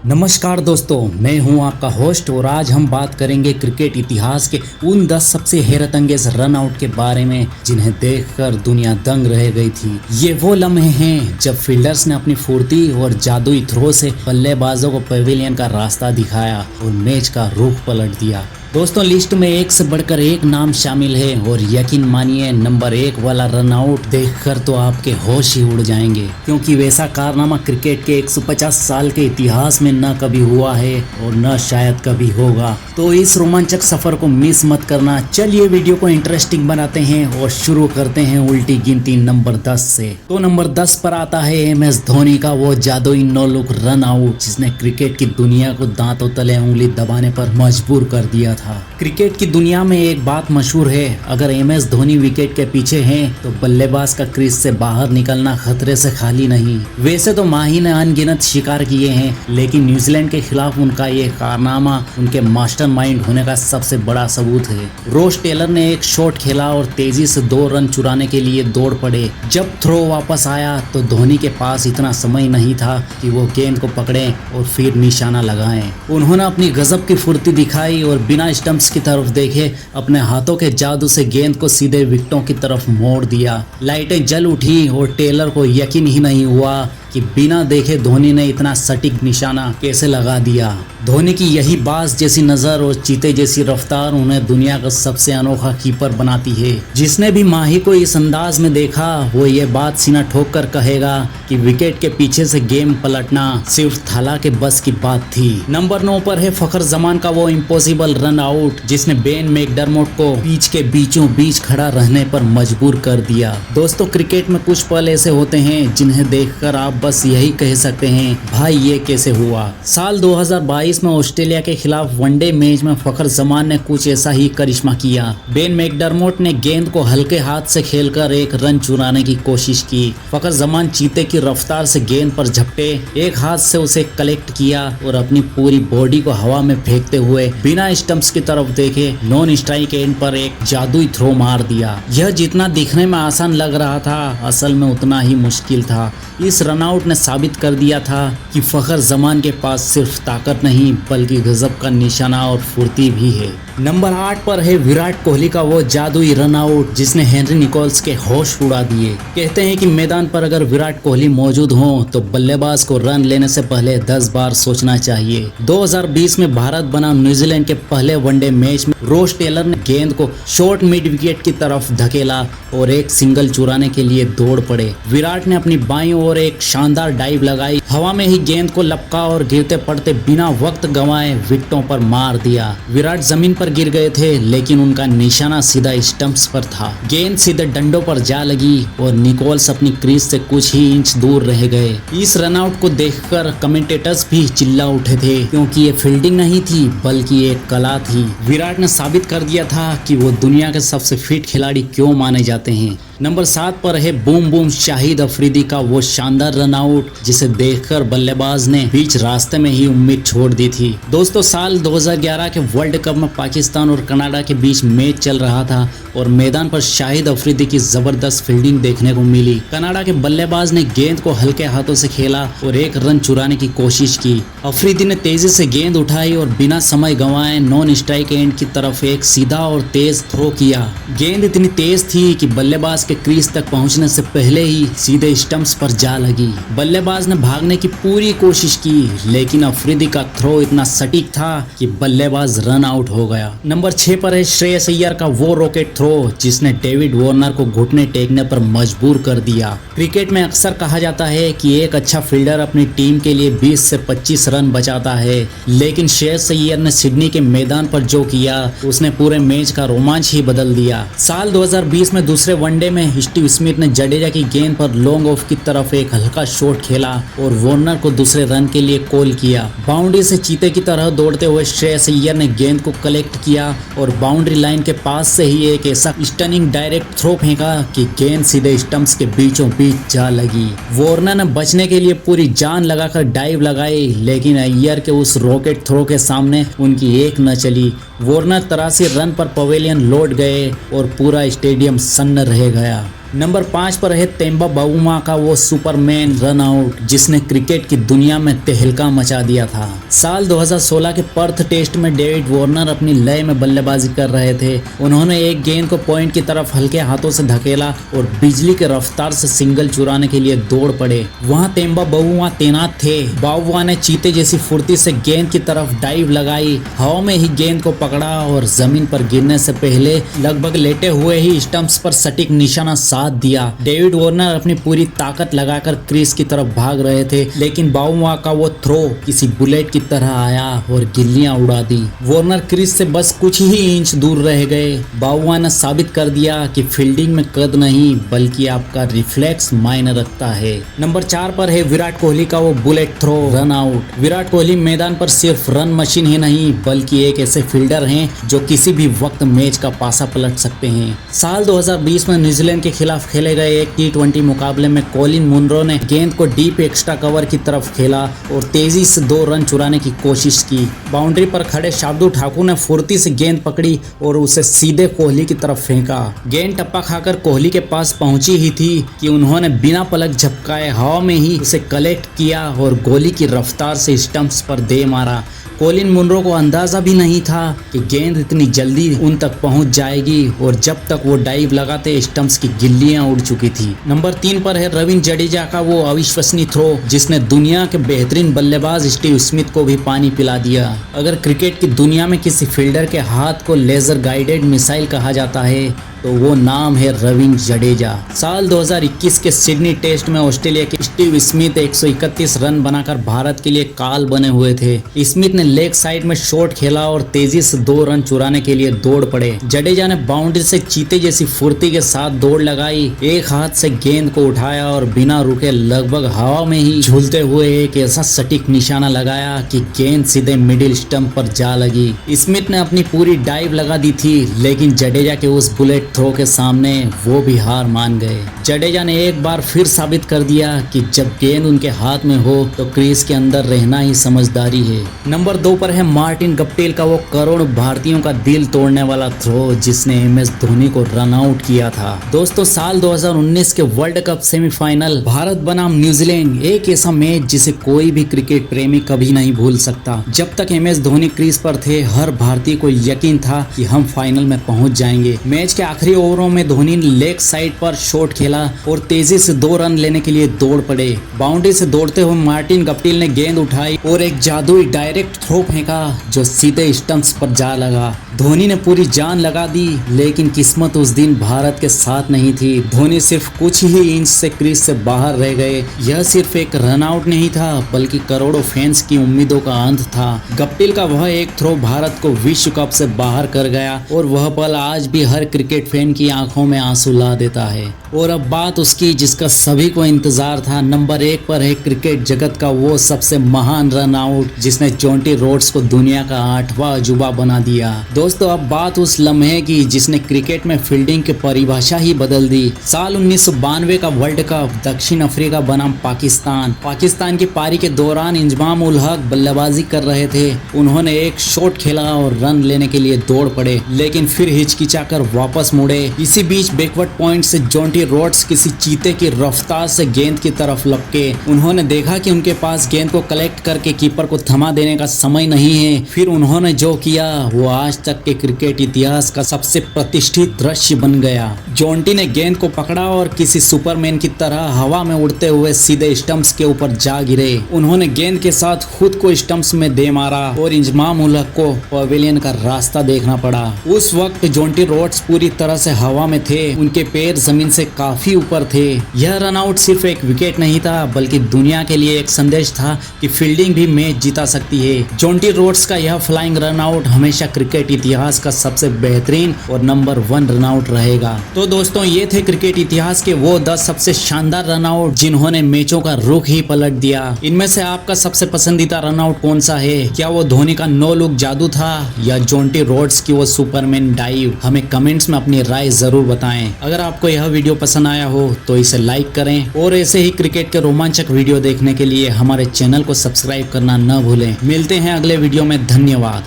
नमस्कार दोस्तों, मैं हूं आपका होस्ट और आज हम बात करेंगे क्रिकेट इतिहास के उन 10 सबसे हैरतअंगेज रन आउट के बारे में जिन्हें देखकर दुनिया दंग रह गई थी। ये वो लम्हे हैं जब फील्डर्स ने अपनी फुर्ती और जादुई थ्रो से बल्लेबाजों को पवेलियन का रास्ता दिखाया और मैच का रुख पलट दिया। दोस्तों, लिस्ट में एक से बढ़कर एक नाम शामिल है और यकीन मानिए नंबर 1 वाला रन आउट देखकर तो आपके होश ही उड़ जाएंगे, क्योंकि वैसा कारनामा क्रिकेट के 150 साल के इतिहास में न कभी हुआ है और न शायद कभी होगा। तो इस रोमांचक सफर को मिस मत करना। चलिए वीडियो को इंटरेस्टिंग बनाते हैं और शुरू करते हैं उल्टी गिनती नंबर 10 से। तो नंबर 10 पर आता है MS धोनी का वो जादुई नो लुक रन आउट जिसने क्रिकेट की दुनिया को दांतों तले उंगली दबाने पर मजबूर कर दिया था। क्रिकेट की दुनिया में एक बात मशहूर है, अगर MS धोनी विकेट के पीछे हैं तो बल्लेबाज का क्रीज से बाहर निकलना खतरे से खाली नहीं। वैसे तो माही ने अनगिनत शिकार किए हैं, लेकिन न्यूजीलैंड के खिलाफ उनका ये कारनामा उनके मास्टरमाइंड होने का सबसे बड़ा सबूत है। रोस टेलर ने एक शॉट खेला और तेजी से 2 रन चुराने के लिए दौड़ पड़े। जब थ्रो वापस आया तो धोनी के पास इतना समय नहीं था कि वो गेंद को पकड़ें और फिर निशाना लगाएं। उन्होंने अपनी गजब की फुर्ती दिखाई और बिना स्टंप्स की तरफ देखे अपने हाथों के जादू से गेंद को सीधे विकेटों की तरफ मोड़ दिया। लाइटें जल उठी और टेलर को यकीन ही नहीं हुआ कि बिना देखे धोनी ने इतना सटीक निशाना कैसे लगा दिया। धोनी की यही बाज जैसी नजर और चीते जैसी रफ्तार उन्हें दुनिया का सबसे अनोखा कीपर बनाती है। जिसने भी माही को इस अंदाज में देखा वो ये बात सीना ठोक कर कहेगा कि विकेट के पीछे से गेम पलटना सिर्फ थाला के बस की बात थी। नंबर 9 पर है फखर जमान का वो इम्पॉसिबल रन आउट जिसने बेन मैकडरमोट को पिच के बीचों बीच खड़ा रहने पर मजबूर कर दिया। दोस्तों, क्रिकेट में कुछ पल ऐसे होते हैं जिन्हें देखकर आप बस यही कह सकते हैं, भाई ये कैसे हुआ। साल 2022 में ऑस्ट्रेलिया के खिलाफ वनडे मैच में फखर जमान ने कुछ ऐसा ही करिश्मा किया। बेन मैकडरमोट ने गेंद को हल्के हाथ से खेलकर एक रन चुराने की कोशिश की। फखर जमान चीते की रफ्तार से गेंद पर झपटे, एक हाथ से उसे कलेक्ट किया और अपनी पूरी बॉडी को हवा में फेंकते हुए बिना स्टंप्स की तरफ देखे नॉन स्ट्राइक एंड पर एक जादुई थ्रो मार दिया। यह जितना दिखने में आसान लग रहा था असल में उतना ही मुश्किल था। इस रनआउट ने साबित कर दिया था कि फखर जमान के पास सिर्फ ताकत नहीं बल्कि गजब का निशाना और फुर्ती भी है। नंबर 8 पर है विराट कोहली का वो जादुई रन आउट जिसने हेनरी निकोल्स के होश उड़ा दिए। कहते हैं कि मैदान पर अगर विराट कोहली मौजूद हो तो बल्लेबाज को रन लेने से पहले 10 बार सोचना चाहिए। 2020 में भारत बनाम न्यूजीलैंड के पहले वनडे मैच में रोस टेलर ने गेंद को शॉर्ट मिड विकेट की तरफ धकेला और एक सिंगल चुराने के लिए दौड़ पड़े। विराट ने अपनी बाईं ओर एक शानदार डाइव लगाई, हवा में ही गेंद को लपका और गिरते पड़ते बिना वक्त गंवाए विकेटों पर मार दिया। विराट जमीन पर गिर गए थे लेकिन उनका निशाना सीधा स्टंप्स पर था। गेंद सीधे डंडों पर जा लगी और निकोल्स अपनी क्रीज से कुछ ही इंच दूर रह गए। इस रनआउट को देखकर कमेंटेटर्स भी चिल्ला उठे थे, क्योंकि ये फील्डिंग नहीं थी बल्कि एक कला थी। विराट ने साबित कर दिया था कि वो दुनिया के सबसे फिट खिलाड़ी क्यों माने जाते हैं। नंबर 7 पर है बूम बूम शाहिद अफरीदी का वो शानदार रन आउट जिसे देखकर बल्लेबाज ने बीच रास्ते में ही उम्मीद छोड़ दी थी। दोस्तों, साल 2011 के वर्ल्ड कप में पाकिस्तान और कनाडा के बीच मैच चल रहा था और मैदान पर शाहिद अफरीदी की जबरदस्त फील्डिंग देखने को मिली। कनाडा के बल्लेबाज ने गेंद को हल्के हाथों से खेला और एक रन चुराने की कोशिश की। अफरीदी ने तेजी से गेंद उठाई और बिना समय गंवाए नॉन स्ट्राइक एंड की तरफ एक सीधा और तेज थ्रो किया। गेंद इतनी तेज थी कि बल्लेबाज के क्रीज तक पहुंचने से पहले ही सीधे स्टंप्स पर जा लगी। बल्लेबाज ने भागने की पूरी कोशिश की लेकिन अफरीदी का थ्रो इतना सटीक था कि बल्लेबाज रन आउट हो गया। नंबर 6 पर है श्रेयस अय्यर का वो रॉकेट थ्रो जिसने डेविड वार्नर को घुटने टेकने पर मजबूर कर दिया। क्रिकेट में अक्सर कहा जाता है कि एक अच्छा फील्डर अपनी टीम के लिए 20 से 25 रन बचाता है, लेकिन श्रेयस अय्यर ने सिडनी के मैदान पर जो किया उसने पूरे मैच का रोमांच ही बदल दिया। साल 2020 में दूसरे वनडे में स्टीव स्मिथ ने जडेजा की गेंद पर लॉन्ग ऑफ की तरफ एक हल्का शॉट खेला और वार्नर को दूसरे रन के लिए कॉल किया। बाउंड्री से चीते की तरह दौड़ते हुए श्रेयस अय्यर ने गेंद को कलेक्ट किया और बाउंड्री लाइन के पास से ही एक ऐसा स्टनिंग डायरेक्ट थ्रो फेंका कि गेंद सीधे स्टंप्स के बीचों बीच जा लगी। वार्नर ने बचने के लिए पूरी जान लगाकर डाइव लगाई, लेकिन अय्यर के उस रॉकेट थ्रो के सामने उनकी एक न चली। वार्नर 83 रन पर पवेलियन लौट गए और पूरा स्टेडियम सन्न रह गया। नंबर 5 पर है तेम्बा बावुमा का वो सुपरमैन रन आउट जिसने क्रिकेट की दुनिया में तहलका मचा दिया था। साल 2016 के पर्थ टेस्ट में डेविड वार्नर अपनी लय में बल्लेबाजी कर रहे थे। उन्होंने एक गेंद को पॉइंट की तरफ हल्के हाथों से धकेला और बिजली के रफ्तार से सिंगल चुराने के लिए दौड़ पड़े। वहां तेम्बा बावुमा तैनात थे। बावुमा ने चीते जैसी फुर्ती से गेंद की तरफ डाइव लगाई, हवा में ही गेंद को पकड़ा और जमीन पर गिरने से पहले लगभग लेटे हुए ही स्टंप्स पर सटीक निशाना साध दिया। डेविड वार्नर अपनी पूरी ताकत लगाकर क्रीज की तरफ भाग रहे थे, लेकिन बावुमा का वो थ्रो किसी बुलेट की तरह आया और गिल्लियां उड़ा दी। वार्नर क्रीज से बस कुछ ही इंच दूर रह गए। बावुमा ने साबित कर दिया कि फील्डिंग में कद नहीं बल्कि आपका रिफ्लेक्स मायने रखता है। नंबर 4 पर है विराट कोहली का वो bullet throw run out. Virat Kohli मैदान पर सिर्फ रन मशीन ही नहीं बल्कि एक ऐसे फील्डर हैं जो किसी भी वक्त मैच का पासा पलट सकते हैं। साल 2020 में न्यूजीलैंड के खिलाफ खेले गए एक T20 मुकाबले में कॉलिन मुनरो ने गेंद को डीप एक्स्ट्रा कवर की तरफ खेला और तेजी से 2 रन चुराने की कोशिश की। बाउंड्री पर खड़े शार्दुल ठाकुर ने फुर्ती से गेंद पकड़ी और उसे सीधे कोहली की तरफ फेंका। गेंद टप्पा खाकर कोहली के पास पहुंची ही थी कि उन्होंने बिना पलक झपकाए हवा में ही उसे कलेक्ट किया और गोली की रफ्तार से स्टंप्स पर दे मारा। कॉलिन मुनरो को अंदाजा भी नहीं था कि गेंद इतनी जल्दी उन तक पहुंच जाएगी और जब तक वो डाइव लगाते स्टंप्स की गिल्लियां उड़ चुकी थी। नंबर 3 पर है रविंद्र जडेजा का वो अविश्वसनीय थ्रो जिसने दुनिया के बेहतरीन बल्लेबाज स्टीव स्मिथ को भी पानी पिला दिया। अगर क्रिकेट की दुनिया में किसी फील्डर के हाथ को लेजर गाइडेड मिसाइल कहा जाता है तो वो नाम है रविंद्र जडेजा। साल 2021 के सिडनी टेस्ट में ऑस्ट्रेलिया के स्टीव स्मिथ 131 रन बनाकर भारत के लिए काल बने हुए थे। स्मिथ ने लेग साइड में शॉट खेला और तेजी से 2 रन चुराने के लिए दौड़ पड़े। जडेजा ने बाउंड्री से चीते जैसी फुर्ती के साथ दौड़ लगाई, एक हाथ से गेंद को उठाया और बिना रुके लगभग हवा में ही झूलते हुए एक ऐसा सटीक निशाना लगाया कि गेंद सीधे मिडिल स्टंप पर जा लगी। स्मिथ ने अपनी पूरी डाइव लगा दी थी, लेकिन जडेजा के उस बुलेट थ्रो के सामने वो भी हार मान गए। जडेजा ने एक बार फिर साबित कर दिया कि जब गेंद उनके हाथ में हो तो क्रीज के अंदर रहना ही समझदारी है। नंबर 2 पर है मार्टिन गप्टिल का वो करोड़ों भारतीयों का दिल तोड़ने वाला थ्रो जिसने MS धोनी को रन आउट किया था। दोस्तों, साल 2019 के वर्ल्ड कप सेमीफाइनल भारत बनाम न्यूजीलैंड एक ऐसा मैच जिसे कोई भी क्रिकेट प्रेमी कभी नहीं भूल सकता। जब तक MS धोनी क्रीज पर थे हर भारतीय को यकीन था कि हम फाइनल में पहुंच जाएंगे। मैच के आखिरी ओवरों में धोनी ने लेग साइड पर शॉट खेला और तेजी से 2 रन लेने के लिए दौड़ पड़े। बाउंड्री से दौड़ते हुए मार्टिन गप्टिल ने गेंद उठाई और एक जादुई डायरेक्ट थ्रो फेंका जो सीधे स्टंप्स पर जा लगा। धोनी ने पूरी जान लगा दी, लेकिन किस्मत उस दिन भारत के साथ नहीं थी। धोनी सिर्फ कुछ ही इंच से क्रीज से बाहर रह गए। यह सिर्फ एक रन आउट नहीं था बल्कि करोड़ों फैंस की उम्मीदों का अंत था। गप्टिल का वह एक थ्रो भारत को विश्व कप से बाहर कर गया और वह पल आज भी हर क्रिकेट फैन की आंखों में आंसू ला देता है। और अब बात उसकी जिसका सभी को इंतजार था। नंबर 1 पर है क्रिकेट जगत का वो सबसे महान रन आउट जिसने जोंटी रोड्स को दुनिया का 8वां अजूबा बना दिया। दोस्तों, अब बात उस लम्हे की जिसने क्रिकेट में फील्डिंग की परिभाषा ही बदल दी। साल 1992 का वर्ल्ड कप दक्षिण अफ्रीका बनाम पाकिस्तान की पारी के दौरान इंजमाम उल हक बल्लेबाजी कर रहे थे। उन्होंने एक शॉट खेला और रन लेने के लिए दौड़ पड़े, लेकिन फिर हिचकिचाकर वापस मुड़े। इसी बीच बैकवर्ड पॉइंट से जोंटी रोड्स किसी चीते की रफ्तार से गेंद की तरफ लपके। उन्होंने देखा कि उनके पास गेंद को कलेक्ट करके कीपर को थमा देने का समय नहीं है। फिर उन्होंने जो किया वो आज तक के क्रिकेट इतिहास का सबसे प्रतिष्ठित दृश्य बन गया। जोंटी ने गेंद को पकड़ा और किसी सुपरमैन की तरह हवा में उड़ते हुए सीधे स्टंप्स के ऊपर जा गिरे। उन्होंने गेंद के साथ खुद को स्टंप्स में दे मारा और इंजमाम उल हक को पवेलियन का रास्ता देखना पड़ा। उस वक्त जोंटी रोड्स पूरी तरह से हवा में थे, उनके पैर जमीन से काफी ऊपर थे। यह रन आउट सिर्फ एक विकेट नहीं था बल्कि दुनिया के लिए एक संदेश था कि फील्डिंग भी मैच जीता सकती है। जोंटी रोड्स का यह फ्लाइंग रन आउट हमेशा क्रिकेट इतिहास का सबसे बेहतरीन और नंबर 1 रन आउट रहेगा। तो दोस्तों, ये थे क्रिकेट इतिहास के वो 10 सबसे शानदार रन आउट जिन्होंने मैचों का रुख ही पलट दिया। इनमें से आपका सबसे पसंदीदा रन आउट कौन सा है? क्या वो धोनी का नो लुक जादू था या जोंटी रोड्स की वो सुपरमैन डाइव? हमें कमेंट्स में अपनी राय जरूर बताएं। अगर आपको यह वीडियो पसंद आया हो तो इसे लाइक करें और ऐसे ही क्रिकेट के रोमांचक वीडियो देखने के लिए हमारे चैनल को सब्सक्राइब करना न भूलें। मिलते हैं अगले वीडियो में। धन्यवाद।